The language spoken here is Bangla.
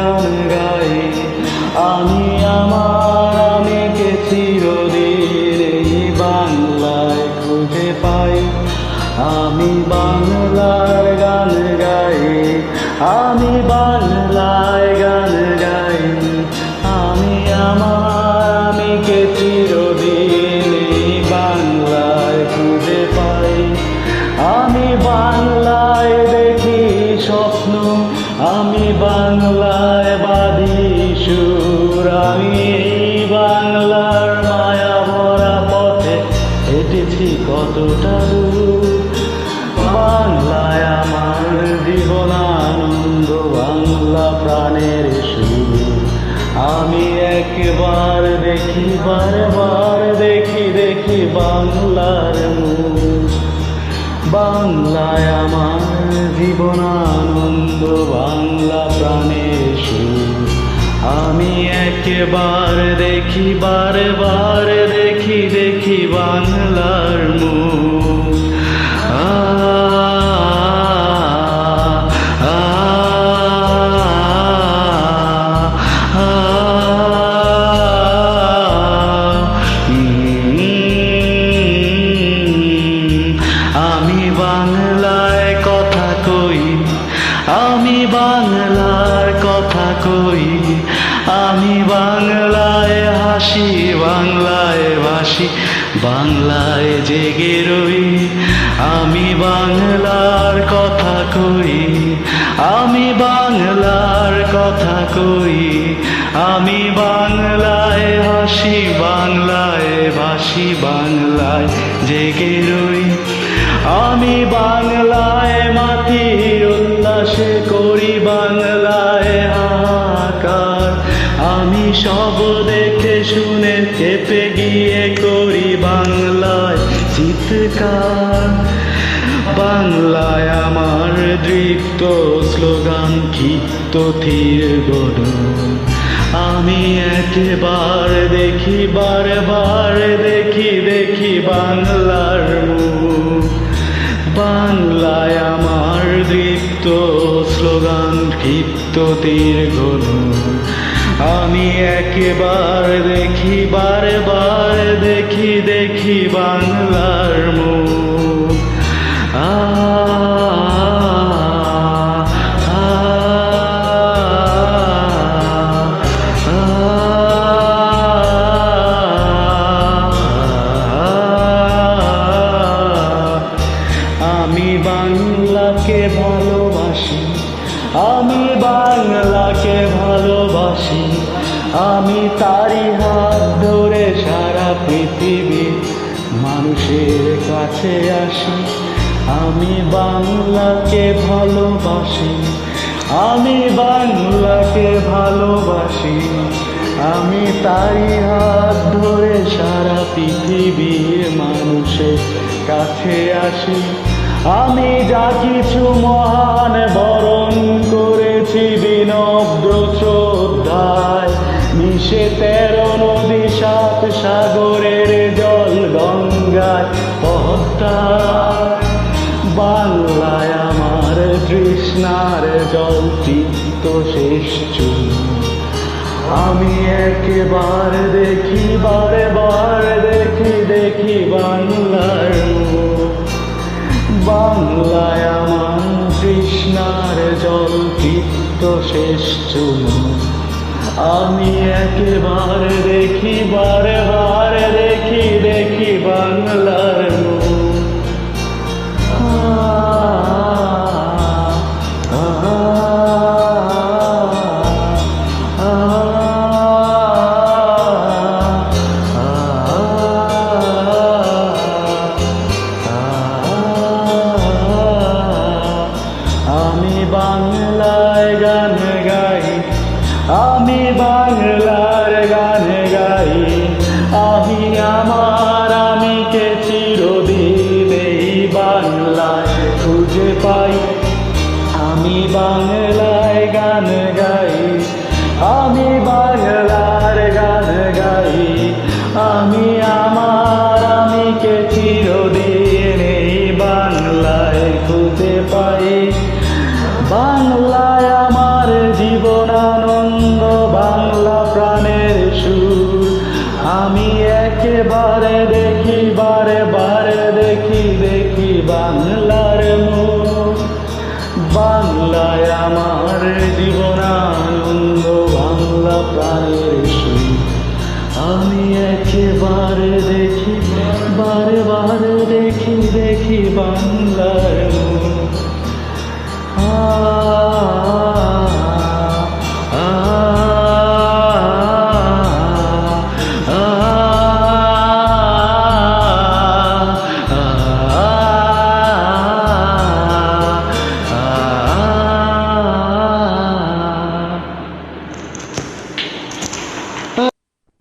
গান গাই। আমি আমার আমিকে চিরদিন এই বাংলায় খুঁজে পাই। আমি বাংলার গান গাই, আমি বাংলায় গান গাই। আমি আমার আমিকে চিরদিন এই বাংলায় খুঁজে পাই। আমি বাংলায় দেখি স্বপ্ন, আমি বাংলায় বাঁধি সুর। আমি এই বাংলার মায়া ভরা পথে হেঁটেছি কতটা দূর। বাংলায় আমার জীবন আনন্দ, বাংলা প্রাণের সুর। আমি একবার দেখি, বারবার দেখি, দেখি বাংলার মুখ। বাংলায় আমার জীবন আনন্দ, বাংলা প্রাণের সুর। আমি একবার দেখি, বারবার দেখি, দেখি বাংলার মুখ। আমি বাংলায় কথা কই, আমি বাংলার কথা কই। আমি বাংলায় হাসি, বাংলায় ভাসি, বাংলায় জেগে রই। আমি বাংলার কথা কই, আমি বাংলার কথা কই। আমি বাংলায় হাসি, বাংলায় ভাসি, বাংলায় জেগে রই। আমি বাংলায় মাটির উল্লাসে করি, বাংলায় হাহাকার। আমি সব দেখে শুনে চেপে গিয়ে করি বাংলায় চিৎকার। বাংলায় আমার দৃপ্ত স্লোগান, ক্ষিপ্ত ধীর গড়ন। আমি একবার দেখি, বারবার দেখি, দেখি বাংলার মুখ। বাংলায় আমার দৃপ্ত স্লোগান, ক্ষিপ্ত দীর্ঘ নূর। আমি একবার দেখি, বারবার দেখি, দেখি বাংলার মুখ। আমি বাংলাকে ভালোবাসি, আমি বাংলাকে ভালোবাসি। আমি তারি হাত ধরে সারা পৃথিবীর মানুষের কাছে আসি। আমি বাংলাকে ভালোবাসি, আমি বাংলাকে ভালোবাসি। আমি তারি হাত ধরে সারা পৃথিবীর মানুষের কাছে আসি। আমি যা কিছু মহান বরণ করেছি বিনম্র শ্রদ্ধায়। মিশে 13 নদী 7 সাগরের জল গঙ্গায় পদ্মায়। বাংলায় আমার তৃষ্ণার জল তৃপ্ত শেষ চুল। আমি একবার দেখি, বারবার দেখি, দেখি বাংলার মুখ। বাংলায় আমার তৃষ্ণার জল তৃপ্ত শেষ চুল। আমি একবার দেখি, বারবার দেখি, দেখি বাংলার মুখ। আমি বাংলায় গান গাই, আমি বাংলার গান গাই। আমি আমার আমিকে চিরদিন এই বাংলায় খুঁজে পাই। আমি বাংলায় গান গাই, আমি বাংলার গান গাই। আমি আমার আমিকে চিরদিন এই বাংলায় খুঁজে পাই। বাংলায় আমার জীবন আর দেখি দেখি বাংলার মুখ।